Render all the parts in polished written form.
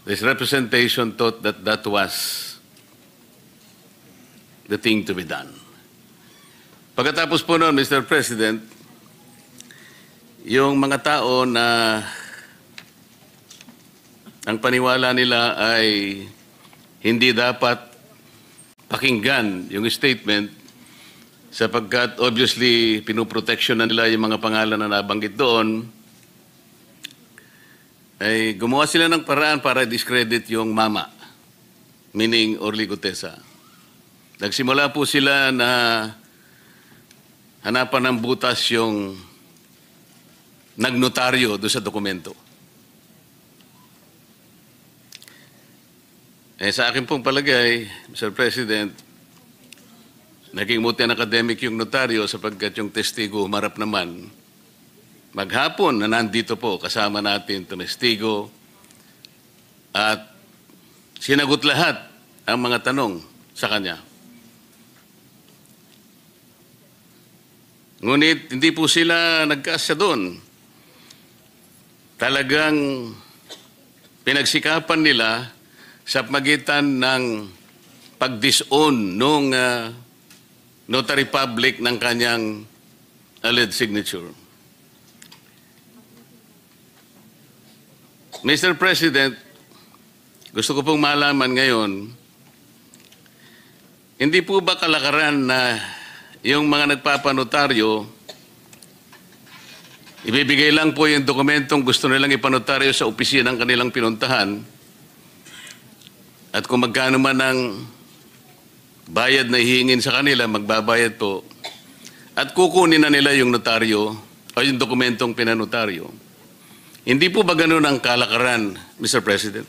this representation thought that that was the thing to be done. Pagkatapos po noon, Mr. President, yung mga tao na ang paniwala nila ay hindi dapat pakinggan yung statement sapagkat obviously pinoprotection na nila yung mga pangalan na nabanggit doon, ay gumawa sila ng paraan para discredit yung mama, meaning Orly Gutesa. Nagsimula po sila na hanapan ng butas yung nagnotaryo doon sa dokumento. Sa akin pong palagay, Mr. President, naging muti ang academic yung notaryo sapagkat yung testigo humarap naman. Maghapon na nandito po kasama natin testigo at sinagot lahat ang mga tanong sa kanya. Ngunit hindi po sila nagkasya doon. Talagang pinagsikapan nila sa pagitan ng pag-disown nung notary public ng kanyang alleged signature. Mr. President, gusto ko pong malaman ngayon, hindi po ba kalakaran na yung mga nagpapanotaryo, ibibigay lang po yung dokumentong gusto nilang ipanotaryo sa opisina ng kanilang pinuntahan at kung magkano man ang bayad na hihingin sa kanila, magbabayad po at kukunin na nila yung notaryo o yung dokumentong pinanotaryo. Hindi po ba ganun ang kalakaran, Mr. President?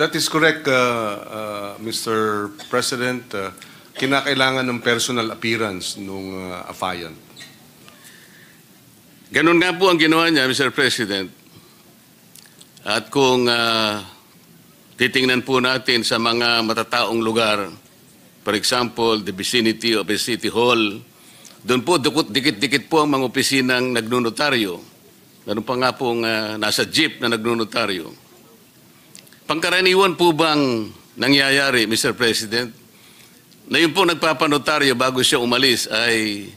That is correct, Mr. President. Kinakailangan ng personal appearance ng affiant. Ganun nga po ang ginawa niya, Mr. President. At kung titingnan po natin sa mga matataong lugar, for example, the vicinity of a city hall, doon po dikit-dikit po ang mga opisinang nagnunotaryo. Ganun pa nga pong nasa jeep na nagnunotaryo. Pangkaraniwan po bang nangyayari, Mr. President, na yung po nagpapanotaryo bago siya umalis ay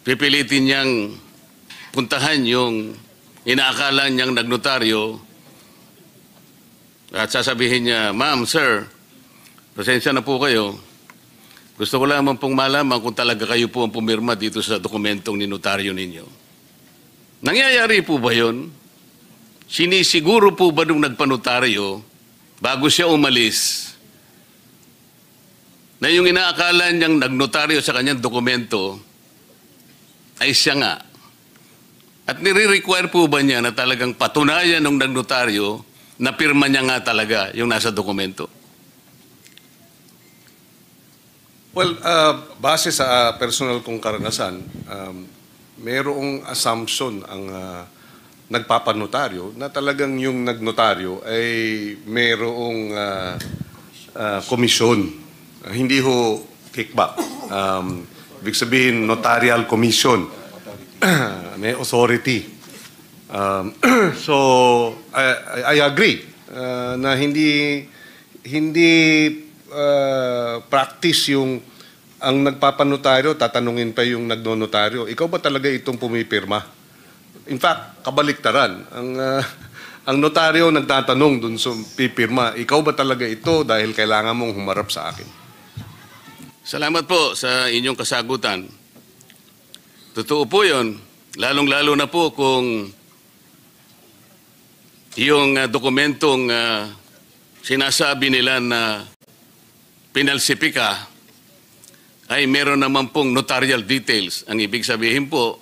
pipilitin niyang puntahan yung inaakala niyang nagnotaryo at sasabihin niya, "Ma'am, sir, pasensya na po kayo. Gusto ko lamang pong malaman kung talaga kayo po ang pumirma dito sa dokumentong ninotaryo ninyo." Nangyayari po ba yun? Sinisiguro po ba nung nagpanotaryo bago siya umalis na yung inaakala niyang nagnotaryo sa kanyang dokumento ay siya nga? At nire-require po ba niya na talagang patunayan ng nagnotaryo na pirma niya nga talaga yung nasa dokumento? Well, base sa personal kong karanasan, mayroong assumption ang nagpapanotaryo na talagang yung nagnotaryo ay mayroong komisyon. Hindi ho kickback. Ibig sabihin, notarial commission. May authority. So, I agree na hindi practice yung ang nagpapanotaryo, tatanungin pa yung nagnonotaryo, ikaw ba talaga itong pumipirma? In fact, kabaliktaran. Ang notaryo nagtatanong dun sa pipirma, ikaw ba talaga ito dahil kailangan mong humarap sa akin? Salamat po sa inyong kasagutan. Totoo po yun. Lalong-lalo na po kung yung dokumentong sinasabi nila na pinalsipika ay meron naman pong notarial details. Ang ibig sabihin po,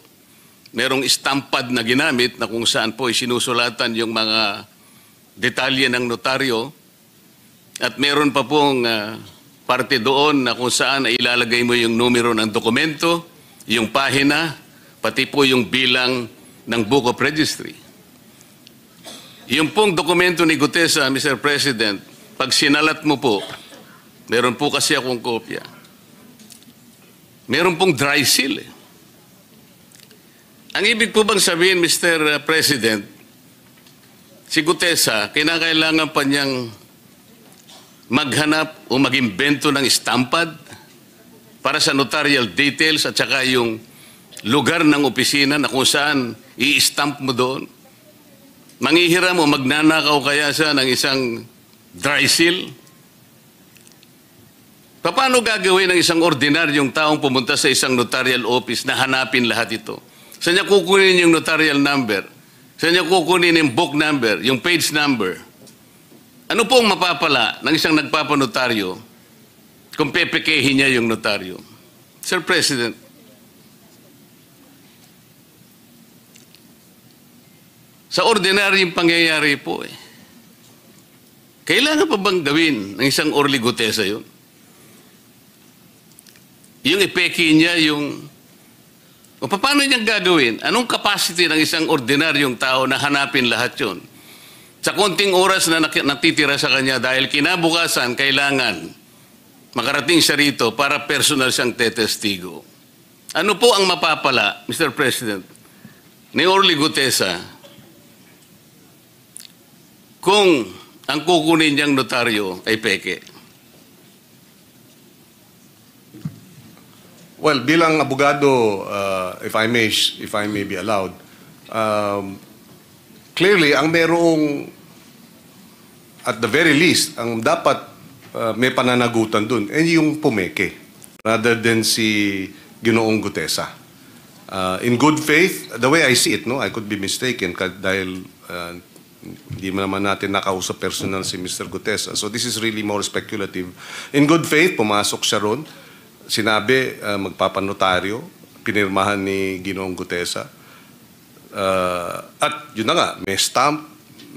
merong stampad na ginamit na kung saan po sinusulatan yung mga detalye ng notaryo at meron pa pong parte doon na kung saan ay ilalagay mo yung numero ng dokumento, yung pahina, pati po yung bilang ng Book of Registry. Yung pong dokumento ni Gutesa, Mr. President, pag sinalat mo po, meron po kasi akong kopya. meron pong dry seal. Ang ibig po bang sabihin, Mr. President, si Gutesa, kinakailangan pa niyang maghanap o mag-imbento ng stampad para sa notarial details at saka yung lugar ng opisina na kung saan i-stamp mo doon? Manghihiram o magnanakaw kaya siya ng isang dry seal? Paano gagawin ng isang ordinaryong taong pumunta sa isang notarial office na hanapin lahat ito? Saan niya kukunin yung notarial number? Saan niya kukunin yung book number, yung page number? Ano po ang mapapala ng isang nagpapanotaryo kung pepekehin niya yung notaryo? Sir President, sa ordinaryong pangyayari po kailangan pa bang gawin ng isang Orly Gutesa yun? Yung ipeke niya yung... O paano niyang gagawin? Anong capacity ng isang ordinaryong tao na hanapin lahat yun? Sa konting oras na natitira sa kanya dahil kinabukasan kailangan makarating siya rito para personal siyang tetestigo. Ano po ang mapapala, Mr. President, ni Orly Gutesa kung ang kukunin niyang notaryo ay peke? Well, bilang abogado, if I may be allowed, clearly, ang merong, at the very least, ang dapat may pananagutan dun, yung pumeke, rather than si Ginoong Gutesa. In good faith, the way I see it, no, I could be mistaken dahil hindi naman natin nakausap personal si Mr. Gutesa. So this is really more speculative. In good faith, pumasok siya ron. Sinabi, magpapanotaryo, pinirmahan ni Ginoong Gutesa. At yun na nga, may stamp,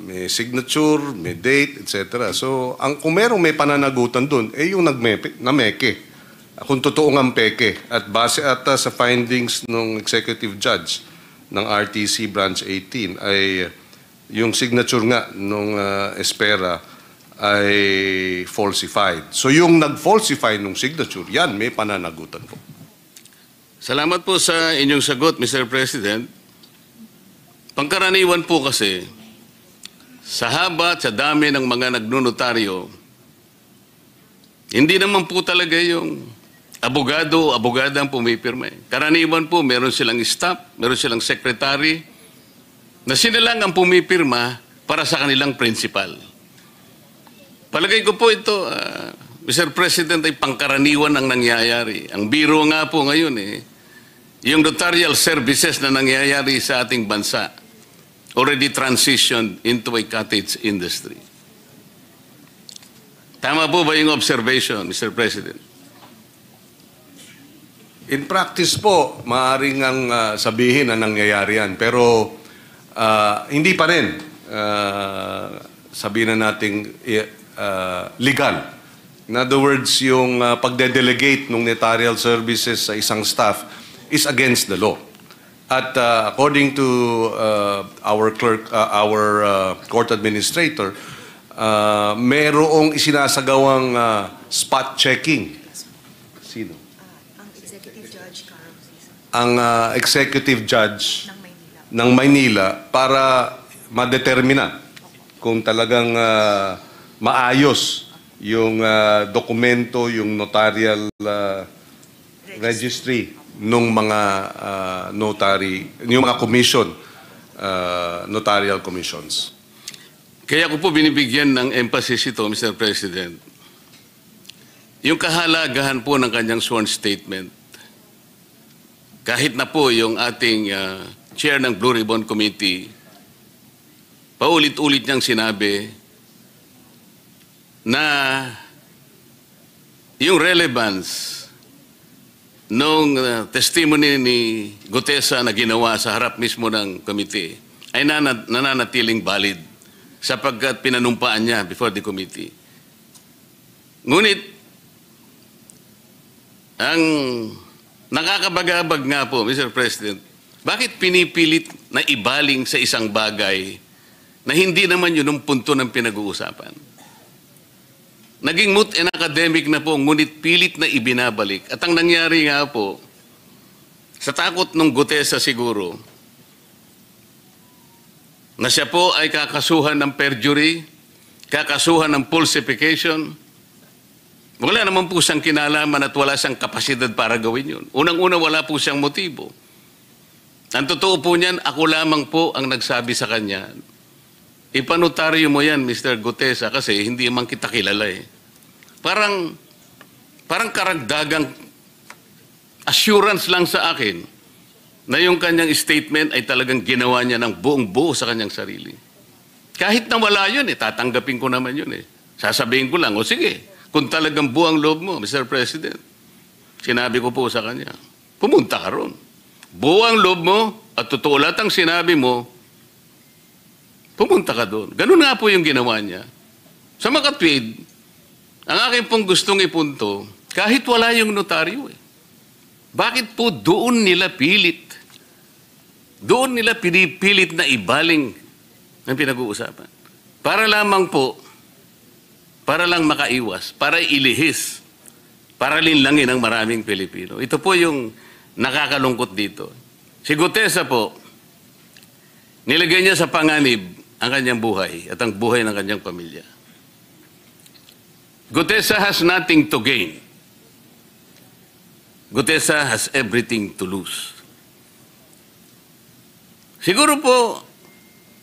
may signature, may date, etc. So, kung merong may pananagutan dun, yung nameke. Kung totoo ng peke. At base ata sa findings ng executive judge ng RTC Branch 18, ay yung signature nga nung Espera ay falsified. So yung nag-falsify nung signature, yan, may pananagutan po. Salamat po sa inyong sagot, Mr. President. Pangkaraniwan po kasi, sa haba at sa dami ng mga nagnonotaryo, hindi naman po talaga yung abogado o abogada ang pumipirma. Karaniwan po, meron silang staff, meron silang secretary, na sila lang ang pumipirma para sa kanilang principal. Palagay ko po ito, Mr. President, ay pangkaraniwan ang nangyayari. Ang biro nga po ngayon yung notarial services na nangyayari sa ating bansa already transitioned into a cottage industry. Tama po ba yung observation, Mr. President? In practice po, maaaring ang sabihin na nangyayari yan. Pero hindi pa rin sabihin na nating legal. In other words, yung pagde-delegate ng notarial services sa isang staff is against the law. At according to our court administrator, merong isinasagawang spot checking. Sino? Ang executive judge, Carl. Ang executive judge ng Maynila para madetermina kung talagang maayos yung dokumento, yung notarial registry nung mga notary, yung mga commission, notarial commissions. Kaya ko po binibigyan ng emphasis ito, Mr. President. Yung kahalagahan po ng kanyang sworn statement, kahit na po yung ating chair ng Blue Ribbon Committee, paulit-ulit niyang sinabi na yung relevance nung testimony ni Gutesa na ginawa sa harap mismo ng committee ay nananatiling valid sapagkat pinanumpaan niya before the committee. Ngunit, ang nakakabagabag nga po, Mr. President, bakit pinipilit na ibaling sa isang bagay na hindi naman yun ang punto ng pinag-uusapan? naging moot and academic na po, ngunit pilit na ibinabalik. At ang nangyari nga po, sa takot ng Gutesa siguro, na siya po ay kakasuhan ng perjury, kakasuhan ng falsification, wala naman po siyang kinalaman at wala siyang kapasidad para gawin yun. Unang-una, wala po siyang motibo. Ang totoo po niyan, ako lamang po ang nagsabi sa kanya, ipanotaryo mo yan, Mr. Gutesa, kasi hindi man kita kilala eh. Parang karagdagang assurance lang sa akin na yung kanyang statement ay talagang ginawa niya ng buong buo sa kanyang sarili. Kahit na wala yun eh, tatanggapin ko naman yun eh. Sasabihin ko lang, o sige, kung talagang buong loob mo, Mr. President, sinabi ko po sa kanya, pumunta ka ron. Buong loob mo at totoo lahat ang sinabi mo, pumunta ka doon. Ganun nga po yung ginawa niya. Sa makatwid, ang aking pong gustong ipunto, kahit wala yung notaryo eh. Bakit po doon nila pilit? Doon nila pinipilit na ibaling ang pinag-uusapan. Para lamang po, para lang makaiwas, para ilihis, para linlangin ang maraming Pilipino. Ito po yung nakakalungkot dito. Si Gutesa po, nilagay niya sa panganib ang kanyang buhay at ang buhay ng kanyang pamilya. Gutesa has nothing to gain. Gutesa has everything to lose. Siguro po,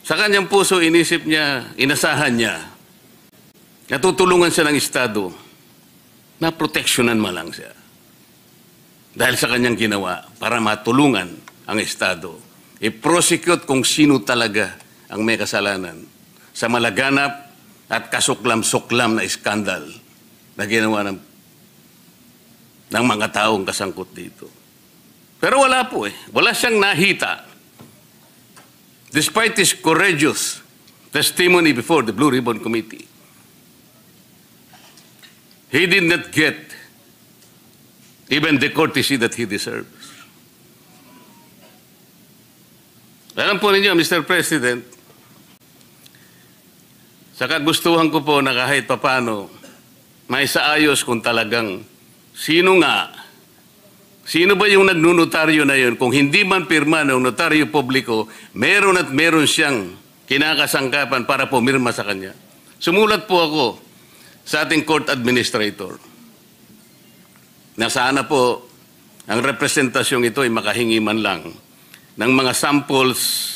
sa kanyang puso, inisip niya, inasahan niya, natutulungan siya ng Estado na proteksyonan man lang siya. Dahil sa kanyang ginawa, para matulungan ang Estado, i-prosecute kung sino talaga ang may kasalanan sa malaganap at kasuklam-suklam na iskandal na ginawa ng mga taong kasangkot dito. Pero wala po eh. Wala siyang nahita. Despite his courageous testimony before the Blue Ribbon Committee, he did not get even the courtesy that he deserves. Alam po ninyo, Mr. President, sa kagustuhan ko po na kahit papano, may saayos kung talagang sino ba yung nagnunotaryo na yun? Kung hindi man pirma ng notaryo publiko, meron at meron siyang kinakasangkapan para pumirma sa kanya. Sumulat po ako sa ating court administrator na sana po ang representasyong ito ay makahingi man lang ng mga samples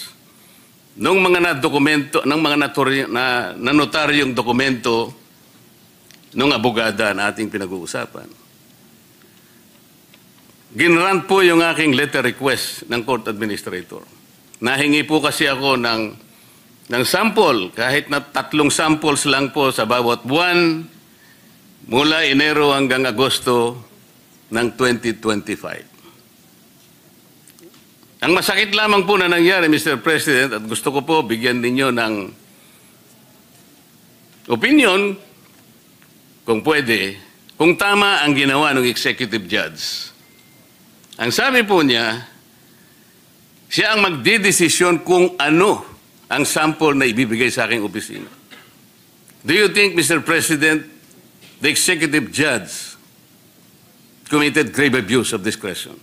ng mga dokumento ng mga notaryong dokumento ng abogada na ating pinag-uusapan. Ginrant po yung aking letter request ng court administrator. Nahingi po kasi ako ng sample, kahit na 3 samples lang po sa bawat buwan, mula Enero hanggang Agosto ng 2025. Ang masakit lamang po na nangyari, Mr. President, at gusto ko po bigyan ninyo ng opinion, kung pwede, kung tama ang ginawa ng executive judge. Ang sabi po niya, siya ang magdidesisyon kung ano ang sample na ibibigay sa aking opisina. Do you think, Mr. President, the executive judge committed grave abuse of discretion?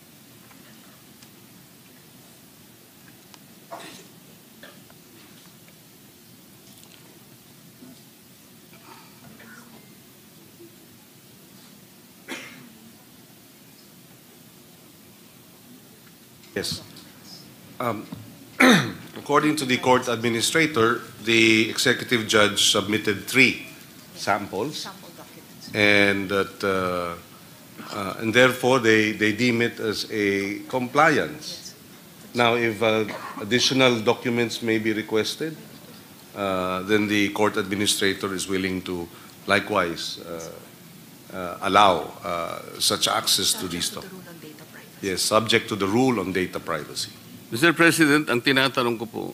Yes. According to the court administrator, the executive judge submitted 3 samples, Sample documents. and therefore they deem it as a compliance. Now, if additional documents may be requested, then the court administrator is willing to likewise allow such access to these Subject to documents. the rule on data privacy. Yes, subject to the rule on data privacy. Mr. President, ang tinatanong ko po,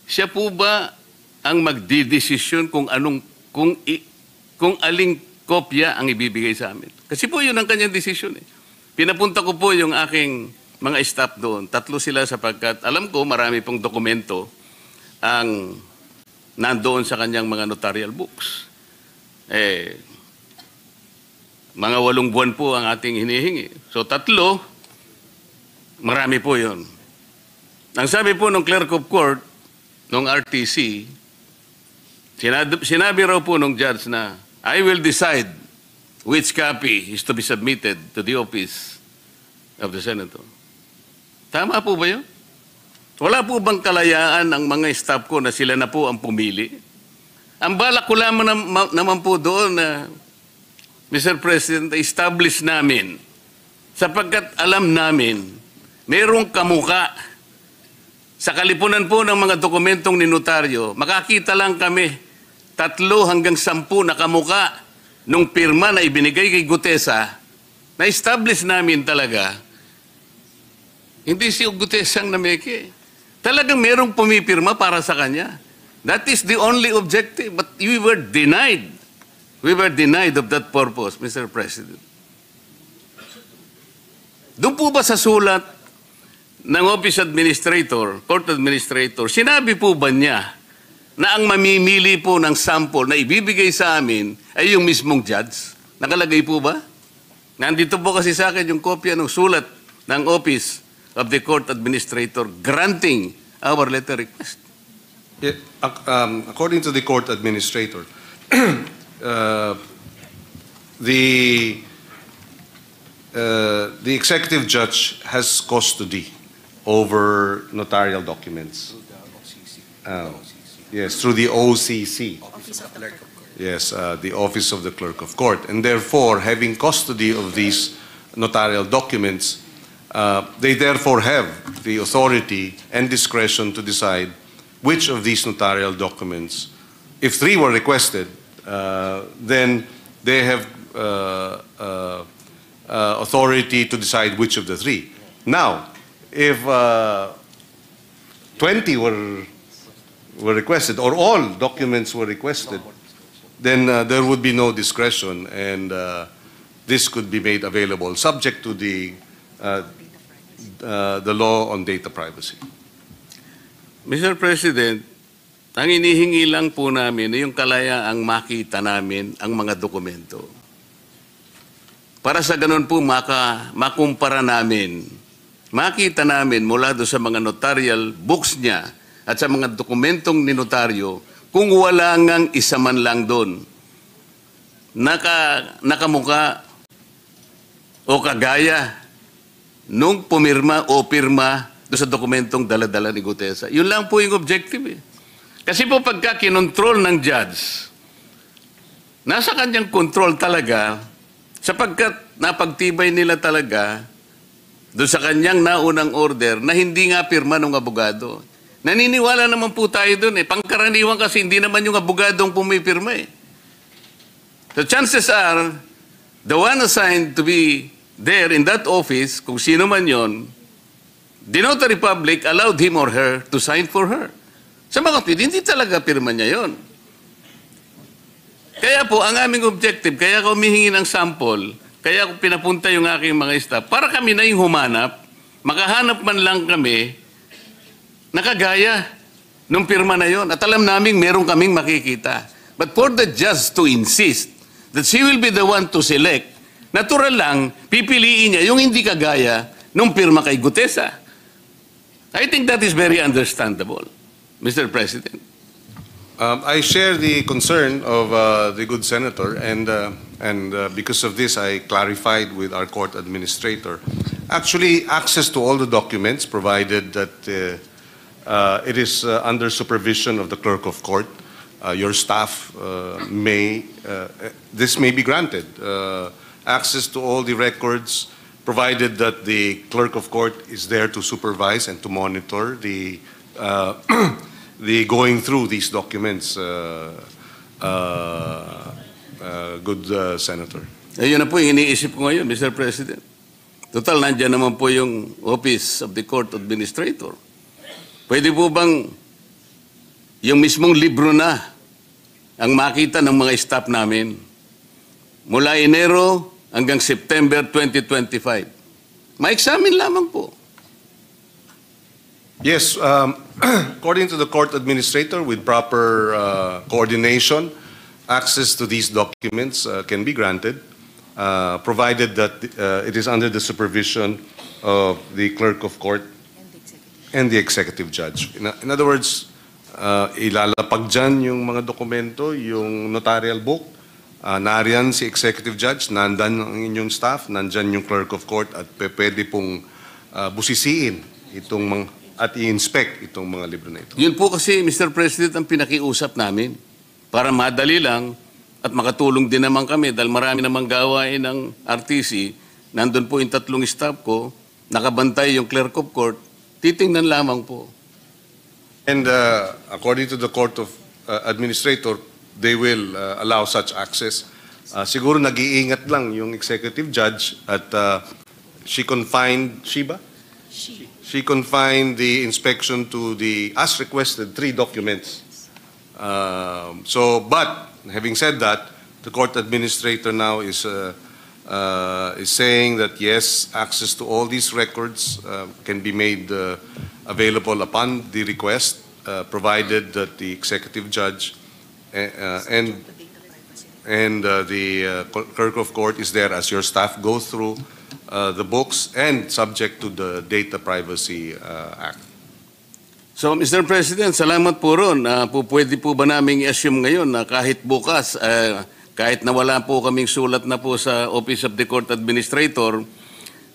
siya po ba ang magdidesisyon kung aling kopya ang ibibigay sa amin? Kasi po yun ang kanyang desisyon eh. Pinapunta ko po yung aking mga staff doon. 3 sila sapagkat alam ko marami pong dokumento ang nandoon sa kanyang mga notarial books. mga 8 buwan po ang ating hinihingi. So 3, marami po yun. Ang sabi po ng clerk of court, ng RTC, sinabi raw po ng judge na, I will decide which copy is to be submitted to the office of the senator. Tama po ba yun? Wala po bang kalayaan ang mga staff ko na sila na po ang pumili? Ang balak ko lamang naman po doon na, Mr. President, establish namin sapagkat alam namin mayroong kamuka sa kalipunan po ng mga dokumentong ni notaryo. Makakita lang kami 3 hanggang 10 na kamuka nung pirma na ibinigay kay Gutesa, na-establish namin talaga, hindi si Gutesa ang nameke. Talagang merong pumipirma para sa kanya. That is the only objective. But we were denied. We were denied of that purpose, Mr. President. Doon po ba sa sulat ng Office Administrator, Court Administrator, sinabi po ba niya na ang mamimili po ng sample na ibibigay sa amin ay yung mismong judge? Nakalagay po ba? Nandito po kasi sa akin yung kopya ng sulat ng Office of the Court Administrator granting our letter request. Yeah, according to the court administrator, the executive judge has custody over notarial documents. Yes, through the OCC. Office of the Clerk. Yes, the Office of the Clerk of Court. And therefore, having custody of these notarial documents, they therefore have the authority and discretion to decide which of these notarial documents, if 3 were requested, then they have authority to decide which of the 3. Now, if 20 were requested, or all documents were requested, then there would be no discretion, and this could be made available, subject to the law on data privacy. Mr. President, ang inihingi lang po namin ay yung kalayaang makita namin ang mga dokumento. Para sa ganun po makumpara namin, makita namin mula doon sa mga notarial books niya at sa mga dokumentong ni notaryo kung wala ngang isa man lang doon nakamuka o kagaya nung pumirma o pirma doon sa dokumentong dala-dala ni Gutesa. Yun lang po yung objective eh. Kasi po pagka kinontrol ng judge, nasa kanyang control talaga sapagkat napagtibay nila talaga doon sa kanyang naunang order na hindi nga pirma ng abogado. Naniniwala naman po tayo doon eh. Pangkaraniwan kasi hindi naman yung abogadong pumipirma eh. The chances are, the one assigned to be there in that office, kung sino man yon, the notary public allowed him or her to sign for her. Sa mga kapit, hindi talaga pirma niya yon. Kaya po, ang aming objective, kaya ako humihingi ng sample, kaya ako pinapunta yung aking mga staff, para kami na yung humanap, makahanap man lang kami, nakagaya nung pirma na yon. At alam namin, meron kaming makikita. But for the judge to insist that she will be the one to select, natural lang, pipiliin niya yung hindi kagaya nung pirma kay Gutesa. I think that is very understandable, Mr. President. I share the concern of the good senator, and because of this, I clarified with our court administrator. Actually, access to all the documents, provided that it is under supervision of the clerk of court, your staff this may be granted. Access to all the records, provided that the clerk of court is there to supervise and to monitor the going through these documents, good senator. Ayun na po yung iniisip ko ngayon, Mr. President. Total, nandiyan naman po yung Office of the Court Administrator. Pwede po bang yung mismong libro na ang makita ng mga staff namin mula Enero hanggang September 2025? Ma-examine lamang po. Yes, according to the court administrator, with proper coordination, access to these documents can be granted, provided that it is under the supervision of the clerk of court and and the the executive. executive judge. In other words, ilalapag dyan yung mga dokumento, yung notarial book, nariyan si executive judge, nandan ang inyong staff, nandyan yung clerk of court at pwede pong busisiin at i-inspect itong mga libro na ito. Yun po kasi, Mr. President, ang pinakiusap namin para madali lang at makatulong din naman kami dahil marami namang gawain ng RTC. Nandun po yung 3 staff ko, nakabantay yung clerk of court, titingnan lamang po. And according to the Court of Administrator, they will allow such access. Siguro nag-iingat lang yung executive judge at she confined the inspection to the, as requested, 3 documents. But having said that, the court administrator now is saying that yes, access to all these records can be made available upon the request, provided that the executive judge and the clerk of court is there as your staff go through the books and subject to the Data Privacy Act. So, Mr. President, salamat po ron. Pwede po ba naming i-assume ngayon na kahit bukas, kahit na wala po kaming sulat na po sa Office of the Court Administrator,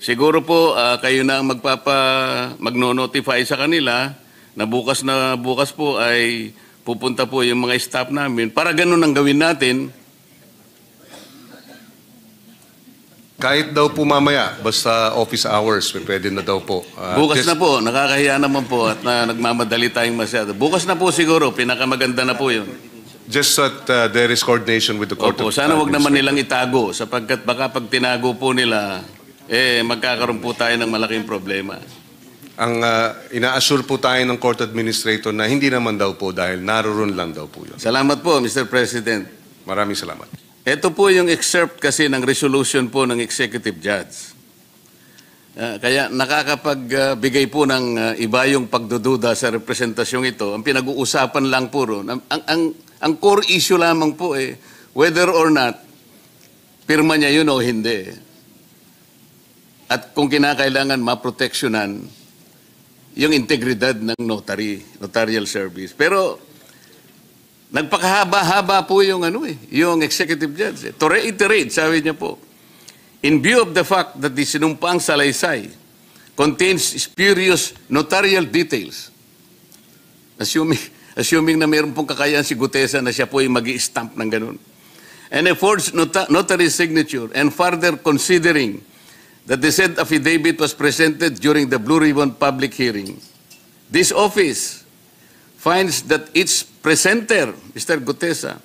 siguro po kayo na ang magno-notify sa kanila na bukas po ay pupunta po yung mga staff namin. Para ganun ang gawin natin. Kahit daw po mamaya, basta office hours, pwede na daw po. Bukas na po, nakakahiya naman po at nagmamadali tayong masyado. Bukas na po siguro, pinakamaganda na po yun. Just that there is coordination with the Court Opo, of sana wag naman Administration. nilang itago sapagkat baka pag tinago po nila, magkakaroon po tayo ng malaking problema. Ang ina-assure po tayo ng Court Administrator na hindi naman daw po dahil naroon lang daw po yun. Salamat po, Mr. President. Maraming salamat. Ito po yung excerpt kasi ng resolution po ng executive judge. Kaya nakakapagbigay po ng iba yung pagdududa sa representasyong ito. Ang pinag-uusapan lang po ron, ang core issue lamang po whether or not pirma niya yun o hindi. At kung kinakailangan maproteksyonan yung integridad ng notarial service. Pero nagpakahaba-haba po yung yung executive judge. To reiterate, sabi niya po, in view of the fact that the sinumpaang salaysay contains spurious notarial details, assuming na mayroon pong kakayahan si Gutesa na siya po ay mag-i-stamp ng ganun, and a forged notary signature, and further considering that the said affidavit was presented during the Blue Ribbon public hearing, this office finds that its presenter, Mr. Gutesa,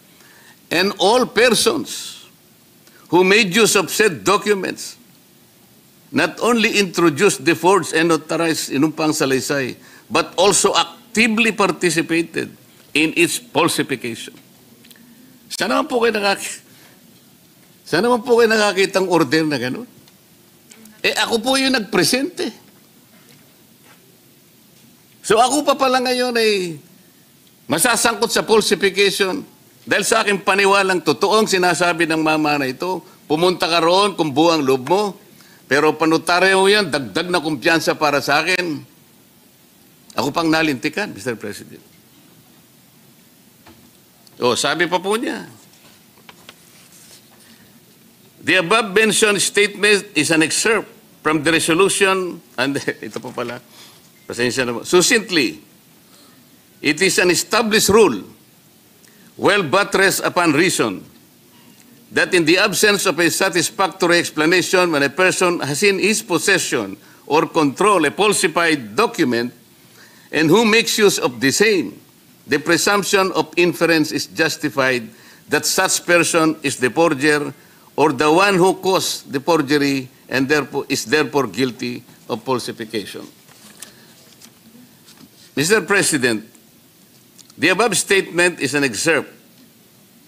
and all persons who made use of said documents not only introduced the forged and notarized sinumpang salaysay, but also actively participated in its falsification. Sana naman po kayo nakakitang order na gano'n? Ako po yung nagpresente. So ako pa pala ngayon ay masasangkot sa falsification dahil sa aking paniwalang totoong sinasabi ng mama na ito, pumunta ka roon kung buwang loob mo, pero panutaryo yan, dagdag na kumpiyansa para sa akin. Ako pang nalintikan, Mr. President. Sabi pa po niya, the above-mentioned statement is an excerpt from the resolution, and ito po pala, pasensya na po, succinctly, it is an established rule, well buttressed upon reason, that in the absence of a satisfactory explanation when a person has in his possession or control a falsified document and who makes use of the same, the presumption of inference is justified that such person is the forger or the one who caused the forgery and is therefore guilty of falsification. Mr. President, the above statement is an excerpt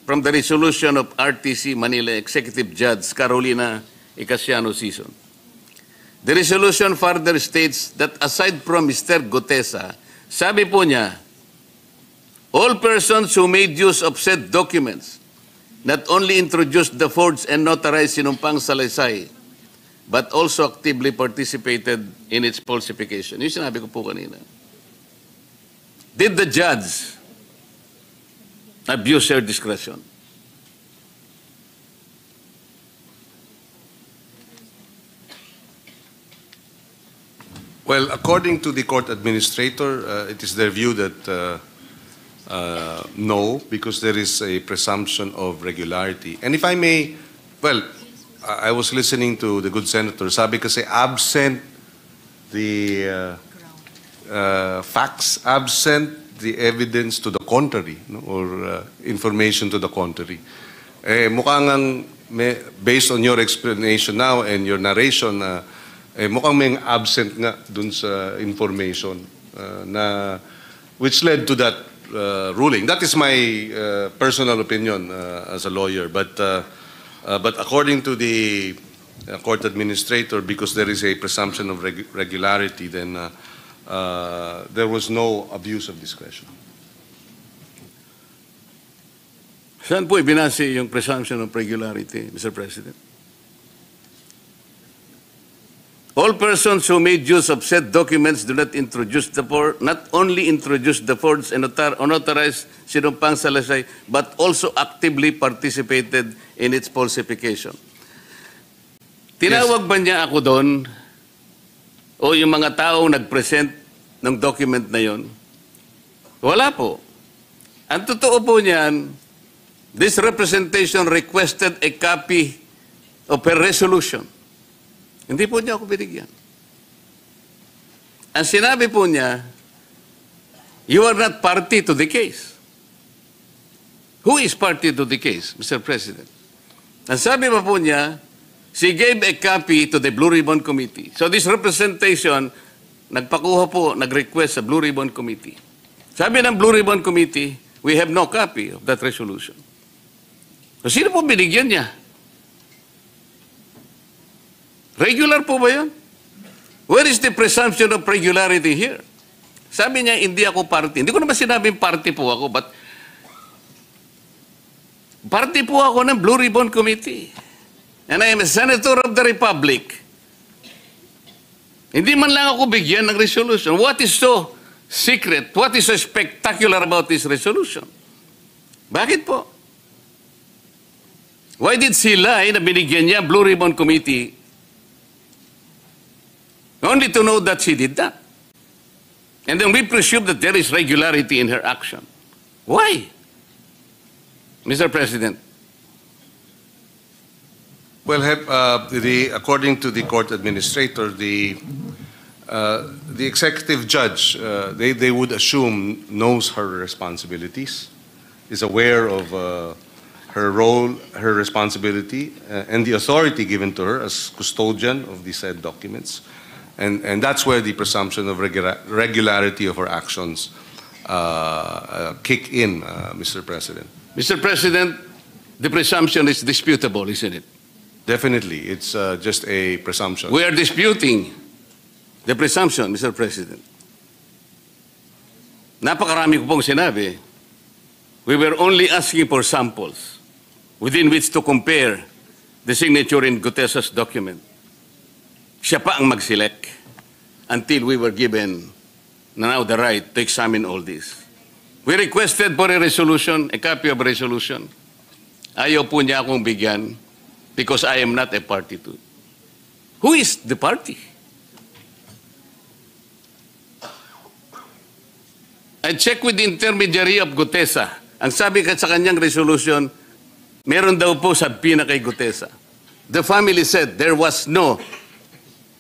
from the resolution of RTC Manila Executive Judge Carolina Icasiano Sison. The resolution further states that aside from Mr. Gutesa, sabi po niya, all persons who made use of said documents not only introduced the forged and notarized sinumpang salaysay, but also actively participated in its falsification. Yung sinabi ko po kanina. Did the judge abuse her discretion? Well, according to the court administrator, it is their view that no, because there is a presumption of regularity. And if I may, well, I was listening to the good senator. Sabi kasi absent the facts, absent the evidence to the contrary, no, or information to the contrary. Mukhang based on your explanation now and your narration, mukhang may absent nga dun sa information na which led to that ruling. That is my personal opinion as a lawyer. But according to the court administrator, because there is a presumption of regularity, then there was no abuse of discretion. Saan po ibinase yung presumption of regularity, Mr. President? All persons who made use of said documents do not only introduce the forged and unauthorized sinumpang salaysay, but also actively participated in its falsification. Tinawag ba niya ako doon o yung mga taong nag-present ng document na yon? Wala po. Ang totoo po niyan, this representation requested a copy of her resolution. Hindi po niya ako binigyan. Ang sinabi po niya, you are not party to the case. Who is party to the case, Mr. President? Ang sabi pa po niya, she gave a copy to the Blue Ribbon Committee. So this representation, nagpakuha po, nag-request sa Blue Ribbon Committee. Sabi ng Blue Ribbon Committee, we have no copy of that resolution. So sino po binigyan niya? Regular po ba yun? Where is the presumption of regularity here? Sabi niya, hindi ako party. Hindi ko naman sinabing party po ako, but party po ako ng Blue Ribbon Committee. And I am a senator of the Republic. Hindi man lang ako bigyan ng resolution. What is so secret? What is so spectacular about this resolution? Bakit po? Why did she lie na binigyan niya Blue Ribbon Committee only to know that she did that? And then we presume that there is regularity in her action. Why? Mr. President. Well, according to the court administrator, the executive judge, they would assume knows her responsibilities, is aware of her role, her responsibility, and the authority given to her as custodian of the said documents. And that's where the presumption of regularity of her actions kick in, Mr. President. Mr. President, the presumption is disputable, isn't it? Definitely, it's just a presumption. We are disputing the presumption, Mr. President. Napakarami ko pong sinabi. We were only asking for samples within which to compare the signature in Gutesa's document. Siya pa ang mag-select until we were given now the right to examine all this. We requested for a resolution, a copy of a resolution. Ayaw po niya akong bigyan because I am not a party to it. Who is the party? I checked with the intermediary of Gutesa. Ang sabi sa kanyang resolution, meron daw po sabina kay Gutesa. The family said there was no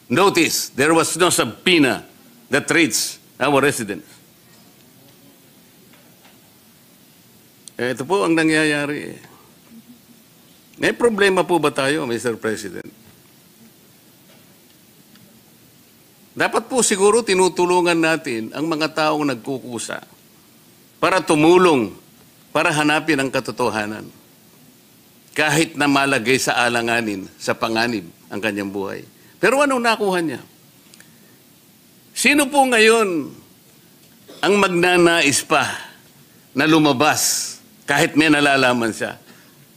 notice, there was no subpoena that reached our residence. Ito po ang nangyayari. May problema po ba tayo, Mr. President? Dapat po siguro tinutulungan natin ang mga taong nagkukusa para tumulong, para hanapin ang katotohanan. Kahit na malagay sa alanganin, sa panganib ang kanyang buhay. Pero anong nakuha niya? Sino po ngayon ang magnanais pa na lumabas kahit may nalalaman siya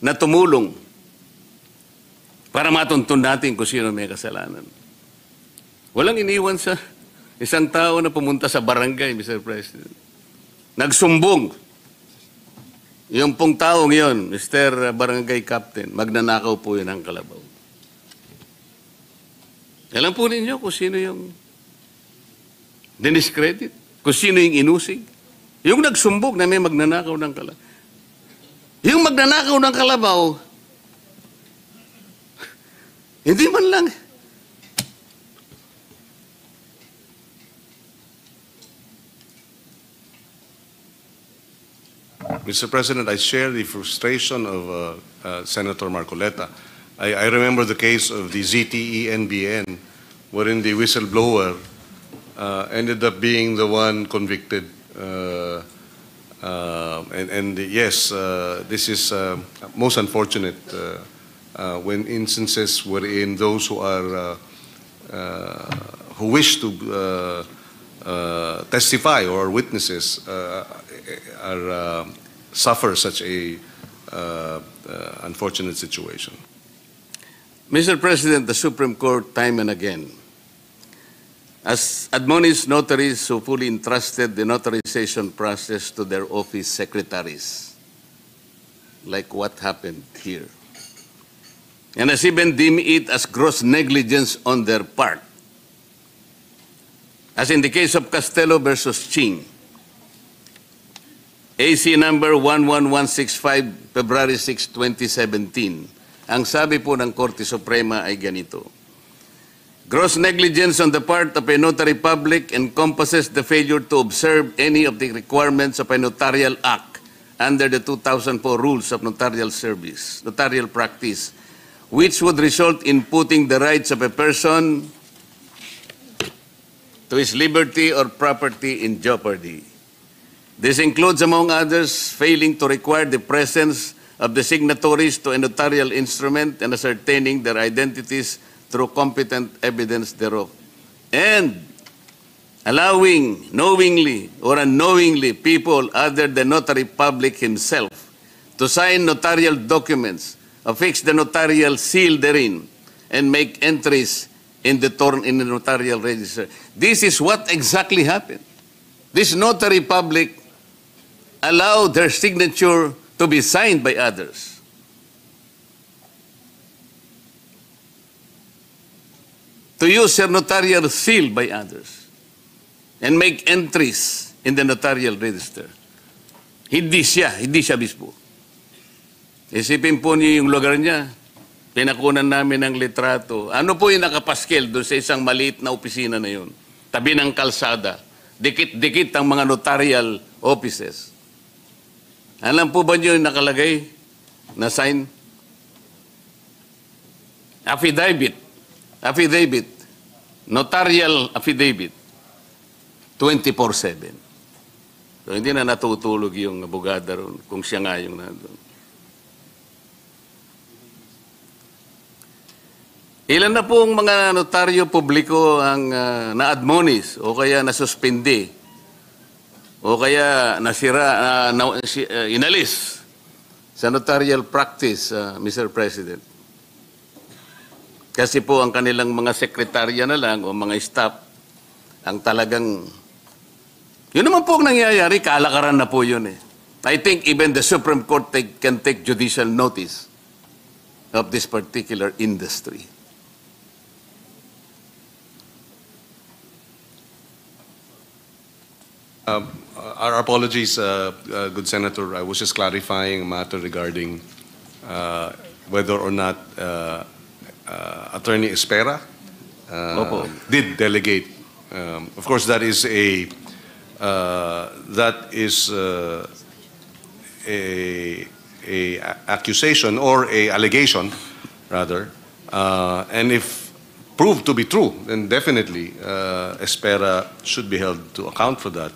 na tumulong para matuntun natin kung sino may kasalanan. Walang iniwan sa isang tao na pumunta sa barangay, Mr. President. Nagsumbong. Yung pong taong yon, Mr. Barangay Captain, magnanakaw po yun ang kalabaw. Alam po ninyo kung sino yung diniscredit, kung sino yung inusig. Yung nagsumbong na may magnanakaw ng kalabaw. Yung magnanakaw ng kalabaw, hindi man lang. Mr. President, I share the frustration of Senator Marcoleta. I remember the case of the ZTE-NBN, wherein the whistleblower ended up being the one convicted. Yes, this is most unfortunate when instances wherein those who are who wish to testify or witnesses suffer such a unfortunate situation. Mr. President, the Supreme Court, time and again, has admonished notaries who fully entrusted the notarization process to their office secretaries, like what happened here, and has even deemed it as gross negligence on their part, as in the case of Castello versus Ching, AC number 11165, February 6, 2017. Ang sabi po ng Korte Suprema ay ganito: gross negligence on the part of a notary public encompasses the failure to observe any of the requirements of a notarial act under the 2004 rules of notarial service, notarial practice, which would result in putting the rights of a person to his liberty or property in jeopardy. This includes, among others, failing to require the presence of the signatories to a notarial instrument and ascertaining their identities through competent evidence thereof, and allowing knowingly or unknowingly people other than notary public himself to sign notarial documents, affix the notarial seal therein, and make entries in the notarial register. This is what exactly happened. This notary public allowed their signature to be signed by others. To use their notarial seal by others and make entries in the notarial register. Hindi siya mismo. Isipin po niyo yung lugar niya. Pinakunan namin ng litrato. Ano po yung nakapaskel doon sa isang maliit na opisina na yun? Tabi ng kalsada. Dikit-dikit ang mga notarial offices. Alam po ba niyo yung nakalagay na sign? Affidavit. Notarial affidavit. 24/7. So, hindi na natutulog yung abogada ron kung siya nga yung nandun. Ilan na pong mga notaryo publiko ang na-admonish o kaya nasuspindi o kaya nasira, inalis sa notarial practice, Mr. President. Kasi po ang kanilang mga sekretarya na lang o mga staff ang talagang, yun naman po ang nangyayari, kalakaran na po yun eh. I think even the Supreme Court can take judicial notice of this particular industry. Our apologies, good Senator. I was just clarifying a matter regarding whether or not Attorney Espera did delegate. Of course, that is a accusation or a allegation, rather, and if proved to be true, then definitely Espera should be held to account for that.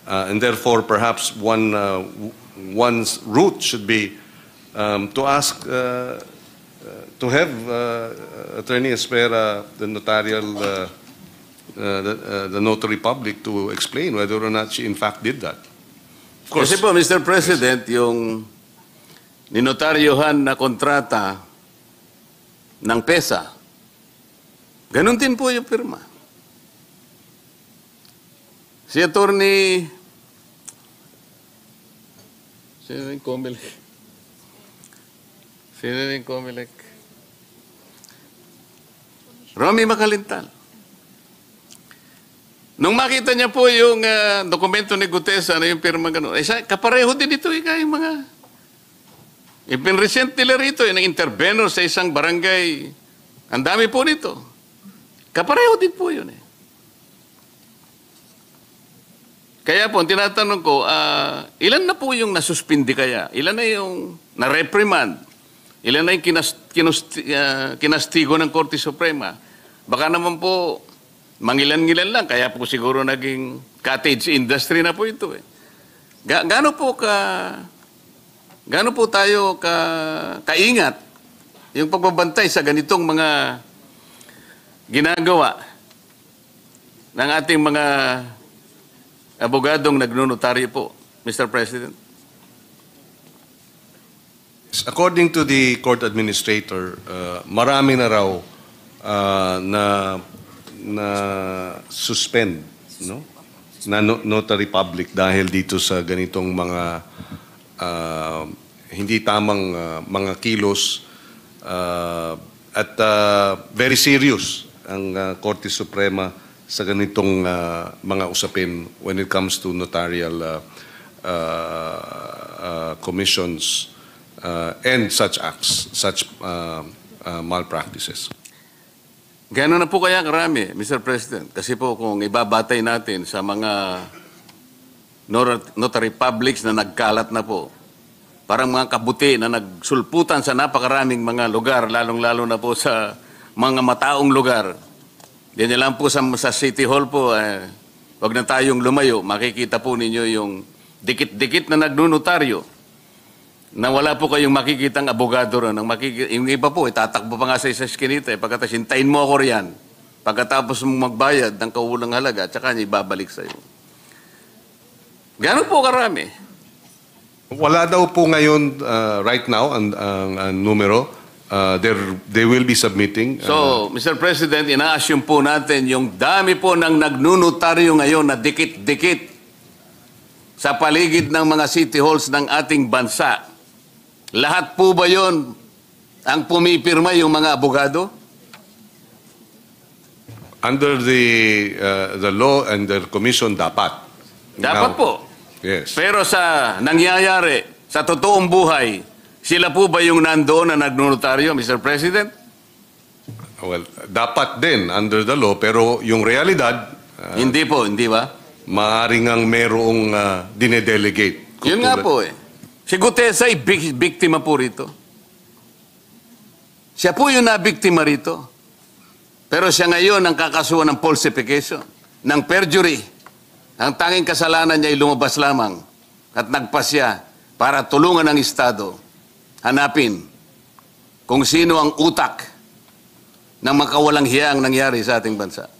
And therefore, perhaps one's route should be to ask to have Attorney Espera, the notarial, the notary public, to explain whether or not she in fact did that. Of course. Kasi po, Mr. President, yung ninotaryohan na kontrata ng PESA, ganun din po yung pirma. Si Attorney... Sino yung Comelec? Romy Macalintal. Nung makita niya po yung dokumento ni Gutesa na yung pirma gano'n, kapareho din ito yung mga ipinresent nila rito, yung intervenor sa isang barangay. Ang dami po nito. Kapareho din po yun Kaya po, tinatanong ko, ilan na po yung nasuspindi kaya? Ilan na yung na-reprimand? Ilan na yung kinastigo ng Korte Suprema? Baka naman po, mangilan-ngilan lang, kaya po siguro naging cottage industry na po ito Gaano po tayo kaingat yung pagbabantay sa ganitong mga ginagawa ng ating mga abogadong nagnonotaryo po, Mr. President? According to the court administrator, marami na raw na suspend, no? Na notary public dahil dito sa ganitong mga hindi tamang mga kilos at very serious ang Korte Suprema sa ganitong mga usapin when it comes to notarial commissions and such acts, such malpractices. Gano'n na po kaya karami, Mr. President? Kasi po kung ibabatay natin sa mga notary publics na nagkalat na po, parang mga kabuti na nagsulputan sa napakaraming mga lugar, lalong-lalo na po sa mga mataong lugar. Diyan lang po sa City Hall po, wag na tayong lumayo, makikita po ninyo yung dikit-dikit na nagnunotaryo na wala po kayong makikitang abogado ron. Yung iba po, itatakbo pa nga sa isa skinita. Pagkatapos, hintayin mo ako riyan. Pagkatapos mong magbayad ng kaulang halaga, tsaka niya ibabalik sa'yo. Gano'n po karami? Wala daw po ngayon, right now, ang numero. They will be submitting. So, Mr. President, ina-assume po natin yung dami po ng nagnunotaryo ngayon na dikit-dikit sa paligid ng mga city halls ng ating bansa. Lahat po ba yon ang pumipirma yung mga abogado? Under the law and the commission, dapat. Dapat Now, po. Yes. Pero sa nangyayari, sa totoong buhay, sila po ba yung nandoon na nagnonotaryo, Mr. President? Well, dapat din under the law, pero yung realidad, Hindi po, hindi ba? maaaring ang merong dinedelegate. Yun nga po Si Gutesa ay biktima po rito. Siya po yung nabiktima rito. Pero siya ngayon ang kakasuhan ng falsification, ng perjury. Ang tanging kasalanan niya ay lumabas lamang at nagpasya para tulungan ang Estado hanapin kung sino ang utak ng makawalang hiyang nangyari sa ating bansa.